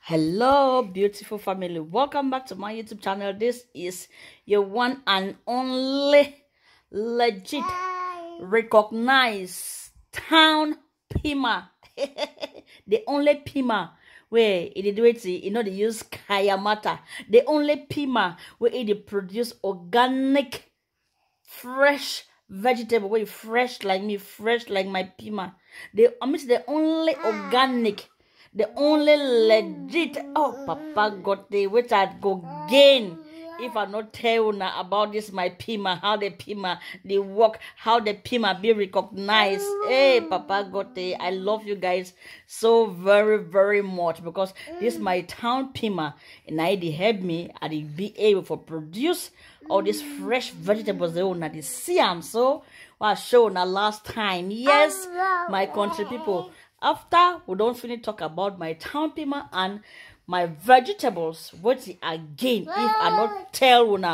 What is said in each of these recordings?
Hello, beautiful family. Welcome back to my YouTube channel. This is your one and only legit recognized town Pima. The only Pima where it do it, they use Kayamata. The only Pima where it produce organic, fresh vegetable, where fresh like me, fresh like my Pima. The only organic. The only legit, oh, Papa got the which I go gain if I not tell you about this my Pima, how the Pima they work, how the Pima be recognized. Hey, Papa got the, I love you guys so very, very much because this my town Pima and I they help me and they be able to produce all these fresh vegetables they own at the Siam. So I showed last time. Yes, my country people. After we don't finish talk about my town Pima and my vegetables, what again if I not tell you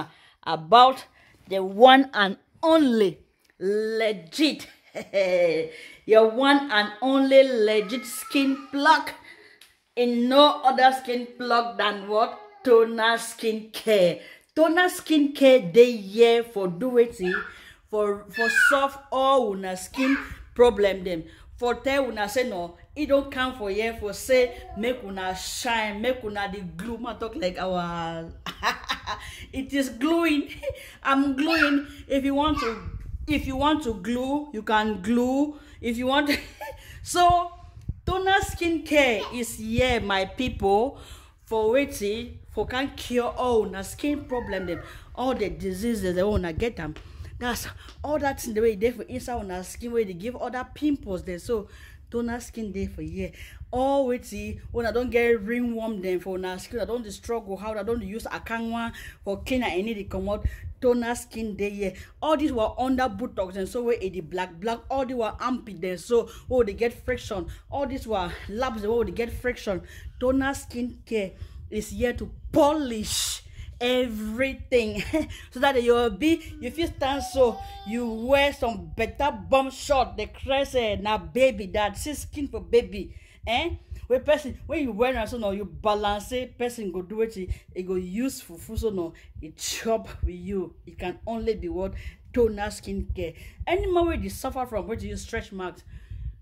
about the one and only legit your one and only legit skin plug in no other skin plug than what? Toner skincare. Toner skincare they here for do it for solve all una skin problem them. For tell una say no, it don't come for here for say make una shine, make una the glue. I talk like our it is gluing. I'm gluing. If you want to glue, you can glue. If you want so toner skincare is here, my people, for waiting for can cure all na skin problem them, all the diseases they wanna get them. That's all that in the way they for inside on our skin where they give other pimples there. So toner skin day for year. All witty when I don't get ringworm then for our skin. I don't struggle how I don't use a canwa for cleaner any they come out toner skin day yeah. All these were under Botox and so where the black all they were armpit there. So oh they get friction. All these were labs where they get friction. Toner skin care is here to polish everything so that you'll be if you stand so you wear some better bomb shot the crest na baby that skin for baby when person when you wear so no you balance it person go do it go use fufu so no it chop with you. It can only be what toner skincare. Any more way you suffer from what you use stretch marks,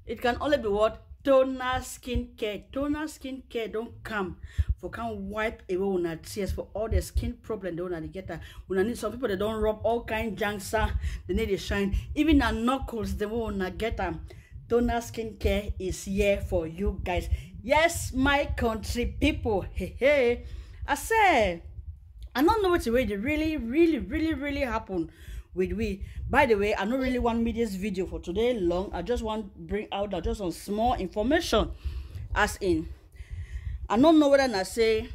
it can only be what toner skincare. Toner skincare don't come for can wipe away una tears for all the skin problem they wanna get that. Una need some people they don't rub all kind junks they need to shine. Even the knuckles they wanna get them. Toner skincare is here for you guys. Yes, my country people. Hey. I said I don't know what way they really happen with we. By the way, I don't really want me this video for today long. I just want to bring out just some small information. As in, I don't know whether I say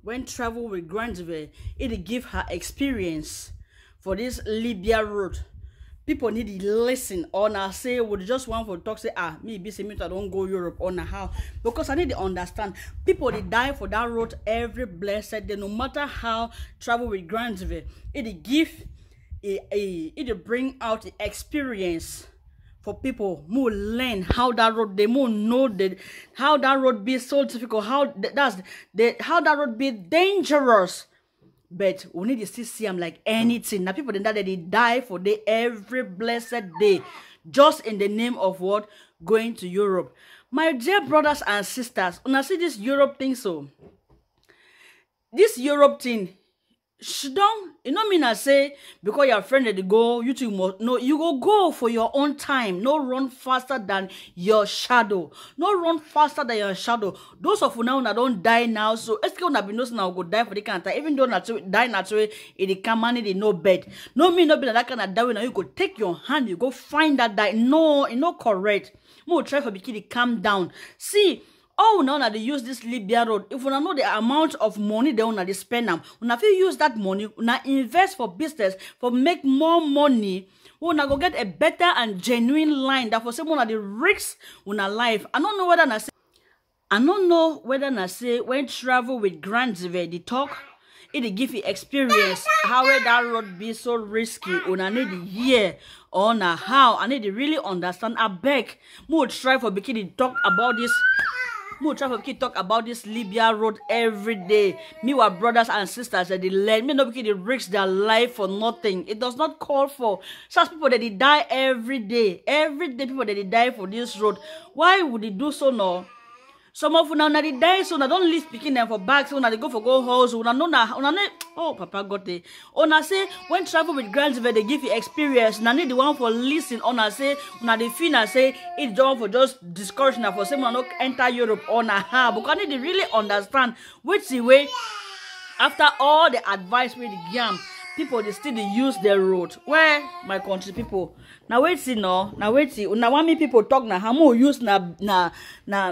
when travel with Grandsville, it give her experience for this Libya road. People need to listen or I say would just want for talk say me be say me I don't go Europe or how, because I need to understand people they die for that road every blessed day. No matter how travel with Grandsville, it give it bring out the experience for people who learn how that road they more know that how that road be so difficult, how that road be dangerous. But we need to still see them like anything. Now people that they die for day every blessed day just in the name of what? Going to Europe. My dear brothers and sisters, when I see this Europe thing, so this Europe thing, don't you know mean I say because your friend that go you two must no you go for your own time. No run faster than your shadow. No run faster than your shadow. Those of you now don't die now, so it's gonna be no now go die for the kind of time. Even though not die naturally it can manage in no bed. No mean no be that kind of die now you go take your hand, you go find that die. No, it's not correct. More try for bikini calm down. See. Oh, now that they use this Libya road, if you know the amount of money they want to spend now, when if you use that money, when invest for business, for make more money, when go get a better and genuine line that for someone of the risks in a life. I don't know whether I say when travel with Grandsville, the talk, it give you experience how that road be so risky. When I need to hear on how I need to really understand. I beg more try for bikini talk about this. Mo try for talk about this Libya road every day. Me, our brothers and sisters that they learn. Me, no they risk their life for nothing. It does not call for such people that they die every day. Every day, people that they die for this road. Why would they do so now? Some of una they die so una don't leave picking them for bags. Una they go for go house. Una know na oh Papa got it. Una say when travel with Grandsville they give you experience. Una need the one for listen. Una say una they feel na say it's done for just discouraging for say una not enter Europe or na ha. Because they really understand which the way after all the advice with the yam. People they still use the road. Where my country people now wait see no now wait see now want me people talk na how more use na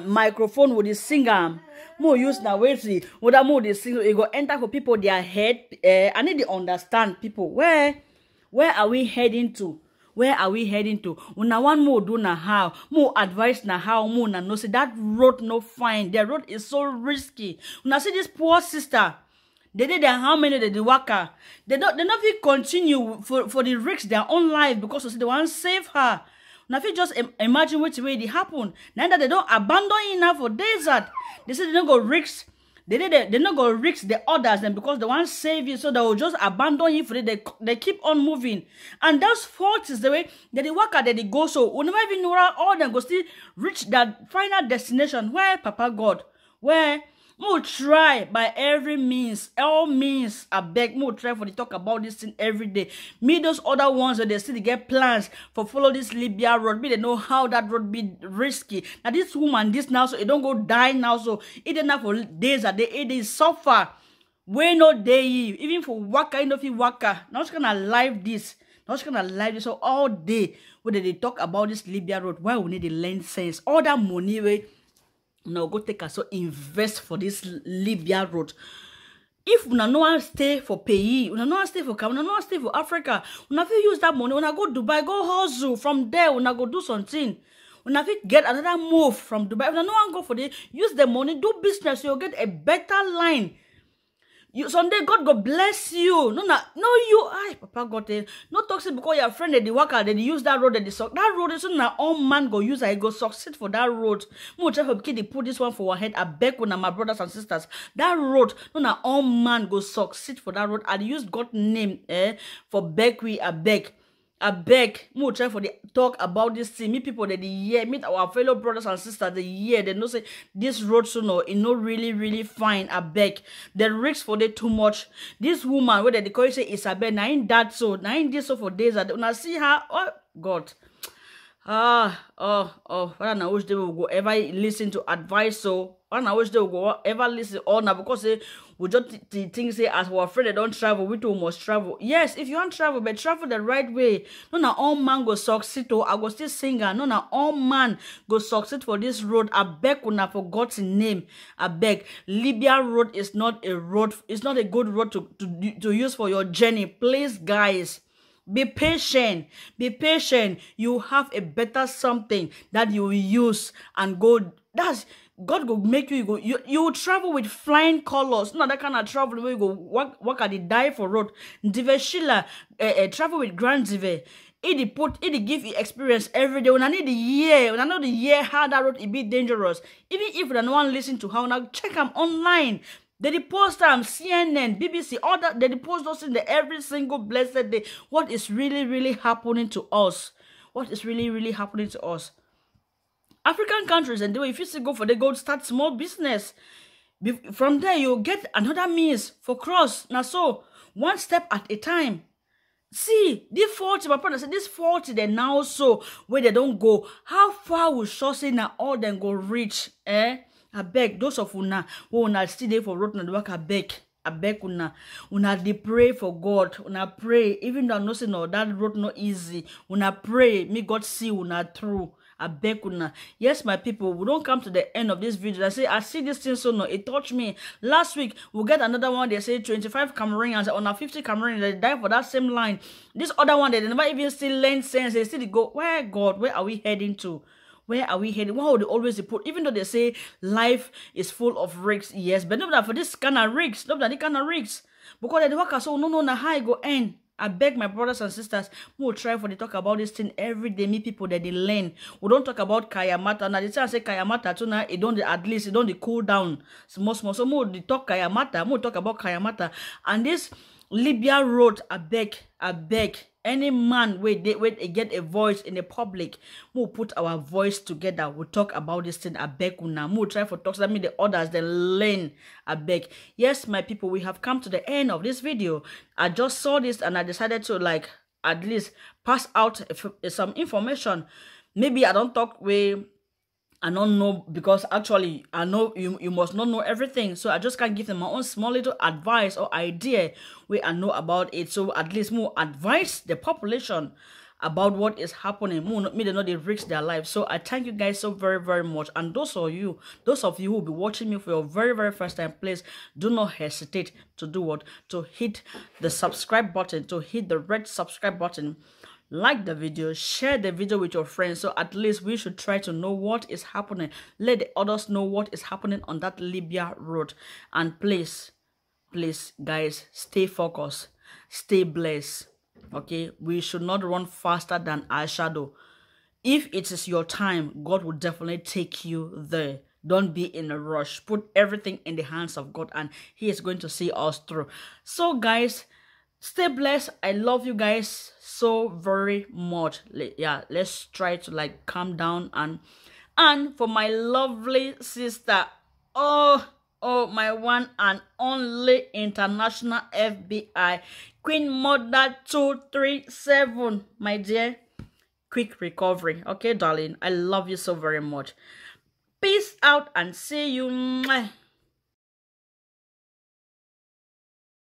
microphone with the singer more use now wait see with that more the singer it go enter for people their head. I need to understand people where are we heading to? Where are we heading to? Una one more do na how more advice na how more na no say that road no fine. The road is so risky. Una see this poor sister. They did how many they worker. They not continue for the risk their own life because they want to save her. Now if you just imagine which way it happen. Now that they don't abandon her for desert. They say they don't go risk. They not go risk the others then because they want to save you, so they will just abandon you for it. They keep on moving. And those fault is the way that the worker that they go so we never even know all them go still reach that final destination where Papa God, where more try by every means, all means. I beg, more try for the talk about this thing every day. Me those other ones that they still get plans for follow this Libya road. Me they know how that road be risky. Now this woman, this now so it don't go die now so it enough for days that they suffer. We no day even for waka you know if you waka. Now just gonna live this. Now just gonna live this so all day when they talk about this Libya road. Why we need the land sense? All that money way. No, go take us so invest for this Libya road. If we no one stay for pay, we no one stay for Cameroon, we no one stay for Africa, we no fit use that money. We no go Dubai, go hustle from there. We no go do something. We no fit get another move from Dubai. We no one go for the use the money, do business. So you get a better line. You someday God go bless you. No you. Ay, Papa got it. No toxic because your friend the worker they use that road they suck. That road is not all man go use. I go succeed for that road. More try for they put this one for our head. I beg when my brothers and sisters. That road, no all man go succeed for that road. I use God name for beg we I beg. I beg, more try for the talk about this thing. Me people that the year meet our fellow brothers and sisters the year they know say this road so no it no really fine. I beg the risk for the too much. This woman where they call say Isabel na in that so na in this so for days that when I see her oh God what I wish they will go ever listen to advice so I wish they will go ever listen all now because we just think say as we're afraid they don't travel, we too must travel. Yes, if you want travel, but travel the right way. No, na all man go succeed. I go still singer. No, na all man go succeed for this road. I beg una for God's name. I beg. Libya road is not a road. It's not a good road to use for your journey. Please, guys. Be patient. Be patient. You have a better something that you will use and go. That's God will make you go. You will travel with flying colors. Not that kind of travel where you go walk at the die for road. Dive Sheila travel with Grandsville. It give you experience every day. When I need the year, when I know the year how that road it be dangerous. Even if no one listen to how now check them online. They post them CNN, BBC, all that. They post those in the every single blessed day. What is really happening to us? What is really happening to us? African countries and the way if you still go for the gold, start small business. From there you get another means for cross. Now so one step at a time. See, this 40, my brother said this 40 they now so where they don't go. How far will sure say now all them go reach? I beg those of una who una still there for road na the work. I beg una they pray for God. Una pray even though I know say no that road not easy. Una pray me God see una through. I beg una. Yes, my people, we don't come to the end of this video. I say I see this thing so no, it touched me. Last week we get another one. They say 25 Cameroonians on a 50 Cameroonians they die for that same line. This other one they never even still learn sense. They still go where God, where are we heading to? Where are we heading? Why would they always put? Even though they say life is full of risks, yes, but not that for this kind of risks, not that kind of risks. Because they work so no how it go end. I beg my brothers and sisters, we will try for the talk about this thing every day. Me people that they learn. We don't talk about Kayamata. Now they say Kayamata too now it don't at least it don't cool down small. So we will talk Kayamata. We will talk about Kayamata. And this Libya road, I beg. Any man where they get a voice in the public, we'll put our voice together. We'll talk about this thing. I beg una. We'll try for talks. That mean the others they learn. I beg. Yes, my people, we have come to the end of this video. I just saw this and I decided to like at least pass out some information. Maybe I don't talk way. I don't know because actually I know you must not know everything, so I just can't give them my own small little advice or idea where I know about it. So at least more advise the population about what is happening. More me they know they risk their lives. So I thank you guys so very much. And those of you who will be watching me for your very first time, please do not hesitate to do what? To hit the subscribe button, to hit the red subscribe button. Like the video, share the video with your friends, so at least we should try to know what is happening. Let the others know what is happening on that Libya road. And please guys, stay focused, stay blessed. Okay, we should not run faster than our shadow. If it is your time, God will definitely take you there. Don't be in a rush. Put everything in the hands of God and He is going to see us through. So guys, stay blessed. I love you guys so very much. Yeah, let's try to like calm down. And for my lovely sister, oh my one and only international FBI Queen Mother 237, my dear, quick recovery. Okay, darling, I love you so very much. Peace out and see you.